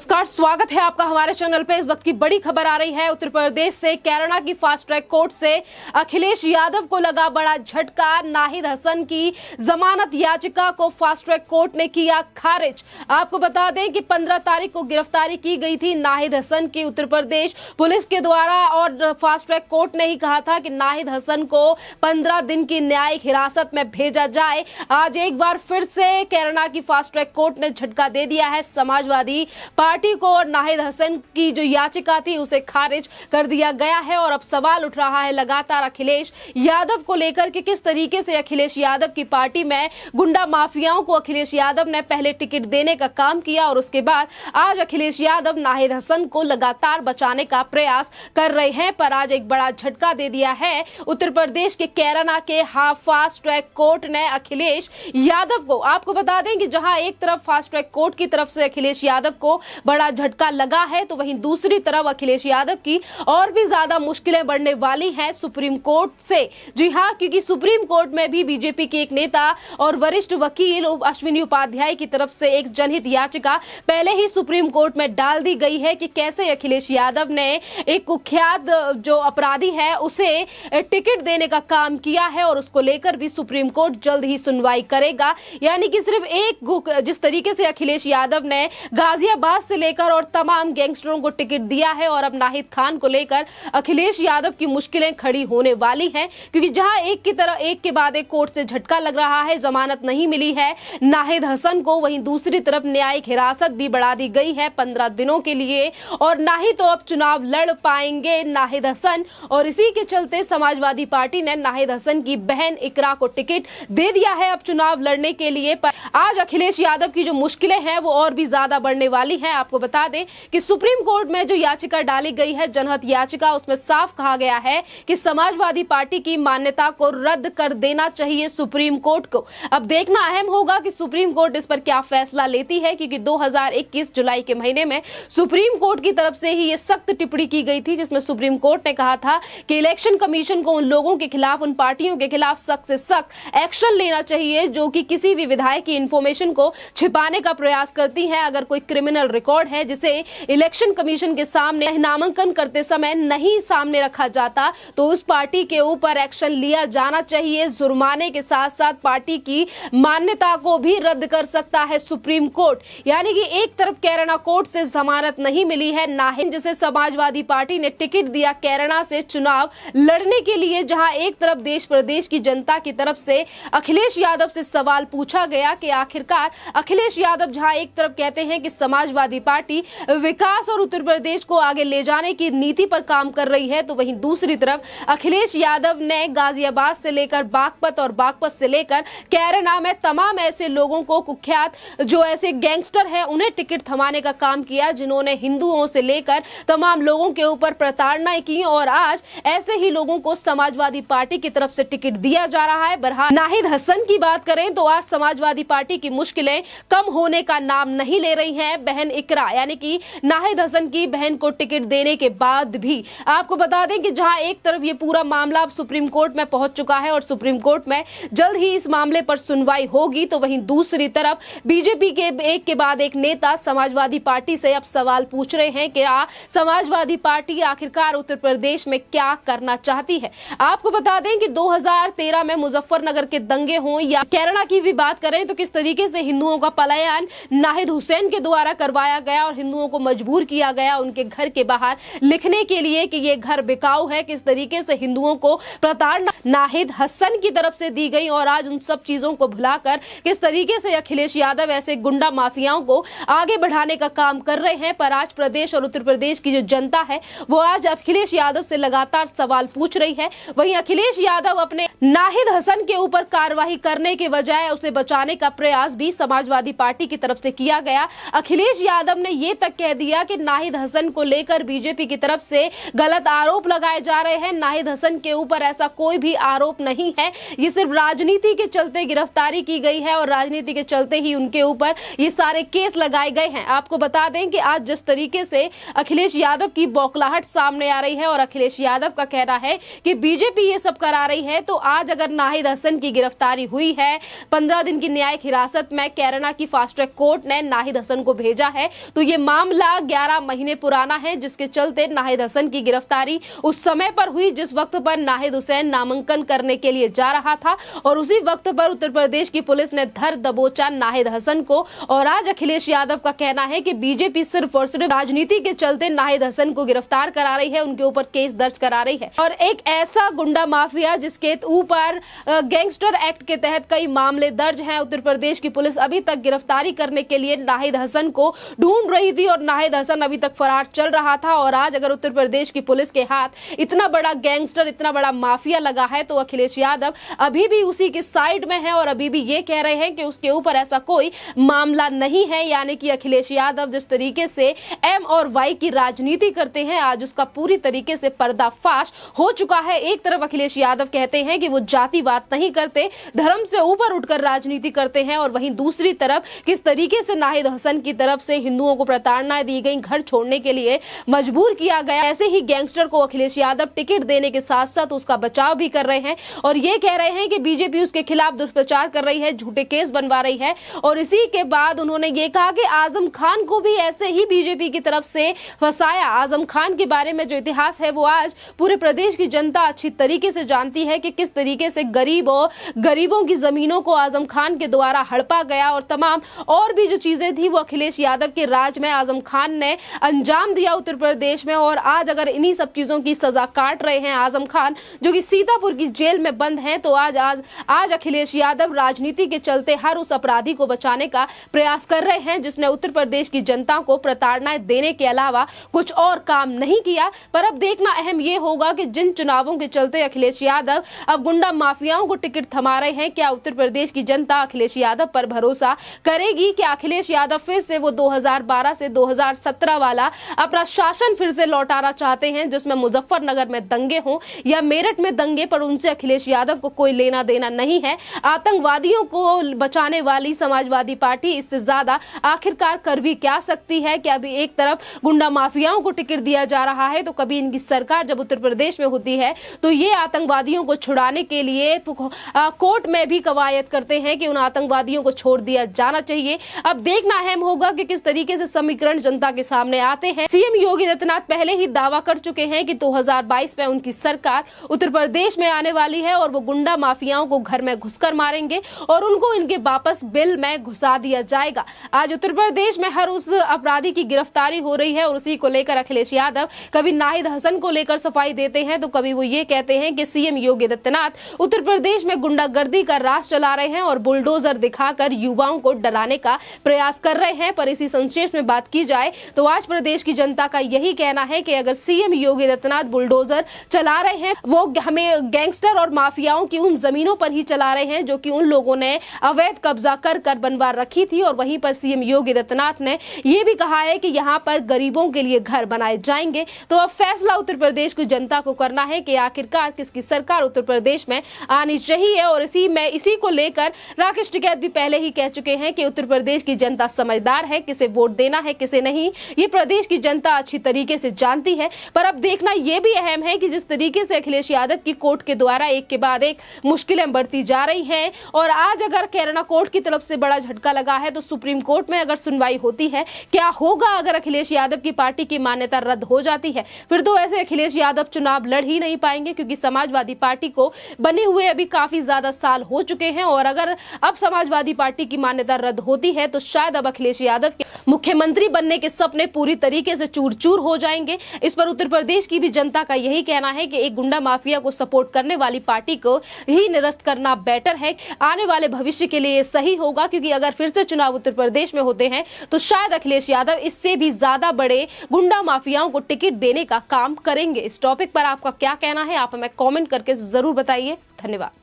नमस्कार, स्वागत है आपका हमारे चैनल पे। इस वक्त की बड़ी खबर आ रही है उत्तर प्रदेश से। कैराना की फास्ट ट्रैक कोर्ट से अखिलेश यादव को लगा बड़ा झटका। नाहिद हसन की जमानत याचिका को फास्ट ट्रैक कोर्ट ने किया खारिज। आपको बता दें कि 15 तारीख को गिरफ्तारी की गई थी नाहिद हसन की उत्तर प्रदेश पुलिस के द्वारा, और फास्ट ट्रैक कोर्ट ने ही कहा था कि नाहिद हसन को 15 दिन की न्यायिक हिरासत में भेजा जाए। आज एक बार फिर से कैराना की फास्ट ट्रैक कोर्ट ने झटका दे दिया है समाजवादी पार्टी को, और नाहिद हसन की जो याचिका थी उसे खारिज कर दिया गया है। और अब सवाल उठ रहा है लगातार अखिलेश यादव को लेकर कि किस तरीके से अखिलेश यादव की पार्टी में गुंडा माफियाओं को अखिलेश यादव ने पहले टिकट देने का काम किया, और उसके बाद आज अखिलेश यादव नाहिद हसन को लगातार बचाने का प्रयास कर रहे हैं। पर आज एक बड़ा झटका दे दिया है उत्तर प्रदेश के कैराना के फास्ट ट्रैक कोर्ट ने अखिलेश यादव को। आपको बता दें कि जहां एक तरफ फास्ट ट्रैक कोर्ट की तरफ से अखिलेश यादव को बड़ा झटका लगा है, तो वहीं दूसरी तरफ अखिलेश यादव की और भी ज्यादा मुश्किलें बढ़ने वाली हैं सुप्रीम कोर्ट से। जी हां, क्योंकि सुप्रीम कोर्ट में भी बीजेपी के एक नेता और वरिष्ठ वकील अश्विनी उपाध्याय की तरफ से एक जनहित याचिका पहले ही सुप्रीम कोर्ट में डाल दी गई है कि कैसे अखिलेश यादव ने एक कुख्यात जो अपराधी है उसे टिकट देने का काम किया है, और उसको लेकर भी सुप्रीम कोर्ट जल्द ही सुनवाई करेगा। यानी कि सिर्फ एक, जिस तरीके से अखिलेश यादव ने गाजियाबाद से लेकर और तमाम गैंगस्टरों को टिकट दिया है, और अब नाहिद खान को लेकर अखिलेश यादव की मुश्किलें खड़ी होने वाली हैं। क्योंकि जहां एक के बाद एक कोर्ट से झटका लग रहा है, जमानत नहीं मिली है नाहिद हसन को, वहीं दूसरी तरफ न्यायिक हिरासत भी बढ़ा दी गई है 15 दिनों के लिए, और ना ही तो अब चुनाव लड़ पाएंगे नाहिद हसन। और इसी के चलते समाजवादी पार्टी ने नाहिद हसन की बहन इकरा को टिकट दे दिया है अब चुनाव लड़ने के लिए। पर आज अखिलेश यादव की जो मुश्किलें हैं वो और भी ज्यादा बढ़ने वाली है। आपको बता दें कि सुप्रीम कोर्ट में जो याचिका डाली गई है, जनहित याचिका, उसमें साफ कहा गया है कि समाजवादी पार्टी की मान्यता को रद्द कर देना चाहिए सुप्रीम कोर्ट को। अब देखना अहम होगा कि सुप्रीम कोर्ट इस पर क्या फैसला लेती है, क्योंकि 2021 जुलाई के महीने में सुप्रीम कोर्ट की तरफ से ही ये सख्त टिप्पणी की गई थी, जिसमें सुप्रीम कोर्ट ने कहा था कि इलेक्शन कमीशन को उन लोगों के खिलाफ, उन पार्टियों के खिलाफ सख्त से सख्त एक्शन लेना चाहिए जो कि किसी भी विधायक की इंफॉर्मेशन को छिपाने का प्रयास करती है। अगर कोई क्रिमिनल रिकॉर्ड है जिसे इलेक्शन कमीशन के सामने नामांकन करते समय नहीं सामने रखा जाता, तो उस पार्टी के ऊपर एक्शन लिया जाना चाहिए। जुर्माने के साथ साथ पार्टी की मान्यता को भी रद्द कर सकता है सुप्रीम कोर्ट। यानी कि एक तरफ कैराना कोर्ट से जमानत नहीं मिली है नाहिद, जिसे समाजवादी पार्टी ने टिकट दिया कैराना से चुनाव लड़ने के लिए, जहां एक तरफ देश प्रदेश की जनता की तरफ से अखिलेश यादव से सवाल पूछा गया कि आखिरकार अखिलेश यादव जहां एक तरफ कहते हैं कि समाजवादी पार्टी विकास और उत्तर प्रदेश को आगे ले जाने की नीति पर काम कर रही है, तो वहीं दूसरी तरफ अखिलेश यादव ने गाजियाबाद से लेकर बागपत और बागपत से लेकर कैराना में तमाम ऐसे लोगों को, कुख्यात जो ऐसे गैंगस्टर हैं, उन्हें टिकट थमाने का काम किया जिन्होंने हिंदुओं से लेकर तमाम लोगों के ऊपर प्रताड़नाएं की, और आज ऐसे ही लोगों को समाजवादी पार्टी की तरफ से टिकट दिया जा रहा है। बहरहाल नाहिद हसन की बात करें तो आज समाजवादी पार्टी की मुश्किलें कम होने का नाम नहीं ले रही हैं। बहन इकरा यानी कि नाहिद हसन की बहन को टिकट देने के बाद भी आपको बता दें कि जहां एक तरफ ये पूरा मामला अब सुप्रीम कोर्ट में पहुंच चुका है और सुप्रीम कोर्ट में जल्द ही इस मामले पर सुनवाई होगी, तो वहीं दूसरी तरफ बीजेपी के एक के बाद एक नेता समाजवादी पार्टी से अब सवाल पूछ रहे हैं कि समाजवादी पार्टी आखिरकार उत्तर प्रदेश में क्या करना चाहती है। आपको बता दें कि 2013 में मुजफ्फरनगर के दंगे हों या कैराना की भी बात करें, तो किस तरीके से हिंदुओं का पलायन नाहिद हुसैन के द्वारा करवाया गया और हिंदुओं को मजबूर किया गया उनके घर के बाहर लिखने के लिए कि ये घर बिकाऊ है। किस तरीके से हिंदुओं को प्रताड़ना नाहिद हसन की तरफ से दी गई, और आज उन सब चीजों को भुलाकर किस तरीके से अखिलेश यादव ऐसे गुंडा माफियाओं को आगे बढ़ाने का काम कर रहे हैं। पर आज प्रदेश और उत्तर प्रदेश की जो जनता है वो आज अखिलेश यादव से लगातार सवाल पूछ रही है। वहीं अखिलेश यादव अपने नाहिद हसन के ऊपर कार्रवाई करने के बजाय उसे बचाने का प्रयास भी समाजवादी पार्टी की तरफ से किया गया। अखिलेश यादव ने यह तक कह दिया कि नाहिद हसन को लेकर बीजेपी की तरफ से गलत आरोप लगाए जा रहे हैं। नाहिद हसन के ऊपर ऐसा कोई भी आरोप नहीं है, ये सिर्फ राजनीति के चलते गिरफ्तारी की गई है और राजनीति के चलते ही उनके ऊपर ये सारे केस लगाए गए हैं। आपको बता दें कि आज जिस तरीके से अखिलेश यादव की बौखलाहट सामने आ रही है और अखिलेश यादव का कहना है कि बीजेपी ये सब करा रही है, तो आज अगर नाहिद हसन की गिरफ्तारी हुई है, 15 दिन की न्यायिक हिरासत में कैराना की फास्ट ट्रैक कोर्ट ने नाहिद हसन को भेजा है, तो ये मामला 11 महीने पुराना है, जिसके चलते नाहिद हसन की गिरफ्तारी उस समय पर हुई जिस वक्त पर नाहिद हुसैन नामांकन करने के लिए जा रहा था और उसी वक्त पर उत्तर प्रदेश की पुलिस ने धर दबोचा नाहिद हसन को। और आज अखिलेश यादव का कहना है कि बीजेपी सिर्फ और सिर्फ राजनीति के चलते नाहिद हसन को गिरफ्तार करा रही है, उनके ऊपर केस दर्ज करा रही है। और एक ऐसा गुंडा माफिया जिसके ऊपर गैंगस्टर एक्ट के तहत कई मामले दर्ज हैं, उत्तर प्रदेश की पुलिस अभी तक गिरफ्तारी करने के लिए नाहिद हसन को ढूंढ रही थी और नाहिद हसन अभी तक फरार चल रहा था। और आज अगर उत्तर प्रदेश की पुलिस के हाथ इतना बड़ा गैंगस्टर, इतना बड़ा माफिया लगा है, तो अखिलेश यादव अभी भी उसी के साइड में है और अभी भी ये कह रहे हैं कि उसके ऊपर ऐसा कोई मामला नहीं है। यानी कि अखिलेश यादव जिस तरीके से एम और वाई की राजनीति करते हैं, आज उसका पूरी तरीके से पर्दाफाश हो चुका है। एक तरफ अखिलेश यादव कहते हैं कि वो जातिवाद नहीं करते, धर्म से ऊपर उठकर राजनीति करते हैं, और वहीं दूसरी तरफ किस तरीके से नाहिद हसन की तरफ से हिंदुओं को प्रताड़नाएं दी गई, घर छोड़ने के लिए मजबूर किया गया। ऐसे ही गैंगस्टर को अखिलेश यादव टिकट देने के साथ साथ उसका बचाव भी कर रहे हैं और ये कह रहे हैं कि बीजेपी उसके खिलाफ दुष्प्रचार कर रही है, झूठे केस बनवा रही है। और इसी के बाद उन्होंने ये कहा कि आजम खान को भी ऐसे ही बीजेपी की तरफ से फंसाया। आजम खान के बारे में जो इतिहास है वो आज पूरे प्रदेश की जनता अच्छी तरीके से जानती है कि किस तरीके से गरीबों की जमीनों को आजम खान के द्वारा हड़पा गया और तमाम और भी जो चीजें थी वो अखिलेश यादव के राज में आजम खान ने अंजाम दिया उत्तर प्रदेश में। और आज अगर इन्हीं सब चीजों की सजा काट रहे हैं आजम खान, जो कि सीतापुर की जेल में बंद हैं, तो आज अखिलेश यादव राजनीति के चलते हर उस अपराधी को बचाने का प्रयास कर रहे हैं जिसने उत्तर प्रदेश की जनता को प्रताड़नाएं देने के अलावा कुछ और काम नहीं किया। पर अब देखना अहम ये होगा कि जिन चुनावों के चलते अखिलेश यादव अब गुंडा माफियाओं को टिकट थमा रहे हैं, क्या उत्तर प्रदेश की जनता अखिलेश यादव पर भरोसा करेगी? क्या अखिलेश यादव फिर से वो 2012 से 2017 वाला अपना शासन फिर से लौटाना चाहते हैं, जिसमें मुजफ्फरनगर में दंगे हों या मेरठ में दंगे, पर उनसे अखिलेश यादव को कोई लेना देना नहीं है। आतंकवादियों को बचाने वाली समाजवादी पार्टी इससे ज्यादा आखिरकार कर भी क्या सकती है? कि अभी एक तरफ गुंडा माफियाओं को टिकट दिया जा रहा है, तो कभी इनकी सरकार जब उत्तर प्रदेश में होती है तो ये आतंकवादियों को छुड़ाने के लिए कोर्ट में भी कवायद करते हैं कि उन आतंकवादियों को छोड़ दिया जाना चाहिए। अब देखना अहम होगा कि किस तरीके से समीकरण जनता के सामने आते हैं। सीएम योगी आदित्यनाथ पहले ही दावा कर चुके हैं कि 2022 में उनकी सरकार उत्तर प्रदेश में आने वाली है और वो गुंडा माफियाओं को घर में घुसकर मारेंगे और उनको इनके वापस बिल में घुसा दिया जाएगा। आज उत्तर प्रदेश में हर उस अपराधी की गिरफ्तारी हो रही है और उसी को लेकर अखिलेश यादव कभी नाहिद हसन को लेकर सफाई देते हैं, तो कभी वो ये कहते हैं कि सीएम योगी आदित्यनाथ उत्तर प्रदेश में गुंडागर्दी का राज चला रहे हैं और बुलडोजर दिखाकर युवाओं को डराने का प्रयास कर रहे हैं। पर इसी संक्षेप में बात की जाए तो आज प्रदेश की जनता का यही कहना है कि अगर सीएम योगी आदित्यनाथ बुलडोजर चला रहे हैं, वो हमें गैंगस्टर और माफियाओं की उन जमीनों पर ही चला रहे हैं जो कि उन लोगों ने अवैध कब्जा कर बनवा रखी थी। और वहीं पर सीएम योगी आदित्यनाथ ने यह भी कहा है कि यहाँ पर गरीबों के लिए घर बनाए जाएंगे। तो अब फैसला उत्तर प्रदेश की जनता को करना है कि आखिरकार किसकी सरकार उत्तर प्रदेश में आनी चाहिए। और इसी को लेकर राकेश टिकैत भी पहले ही कह चुके हैं कि उत्तर प्रदेश की जनता समझदार है, किसे वोट देना है किसे नहीं, ये प्रदेश की जनता अच्छी तरीके से जानती है। पर अब देखना यह भी अहम है कि जिस तरीके से अखिलेश यादव की कोर्ट के द्वारा एक के बाद एक मुश्किलें बढ़ती जा रही हैं और आज अगर कैराना कोर्ट की तरफ से बड़ा झटका लगा है, तो सुप्रीम कोर्ट में अगर सुनवाई होती है, क्या होगा अगर अखिलेश यादव की पार्टी की मान्यता रद्द हो जाती है? फिर तो ऐसे अखिलेश यादव चुनाव लड़ ही नहीं पाएंगे, क्योंकि समाजवादी पार्टी को बने हुए अभी काफी ज्यादा साल हो चुके हैं और अगर अब समाजवादी पार्टी की मान्यता रद्द होती है तो शायद अब अखिलेश यादव के मुख्यमंत्री बनने के सपने पूरी तरीके से चूर चूर हो जाएंगे। इस पर उत्तर प्रदेश की भी जनता का यही कहना है कि एक गुंडा माफिया को सपोर्ट करने वाली पार्टी को ही निरस्त करना बेटर है, आने वाले भविष्य के लिए सही होगा। क्योंकि अगर फिर से चुनाव उत्तर प्रदेश में होते हैं तो शायद अखिलेश यादव इससे भी ज्यादा बड़े गुंडा माफियाओं को टिकट देने का काम करेंगे। इस टॉपिक पर आपका क्या कहना है, आप हमें कमेंट करके जरूर बताइए। धन्यवाद।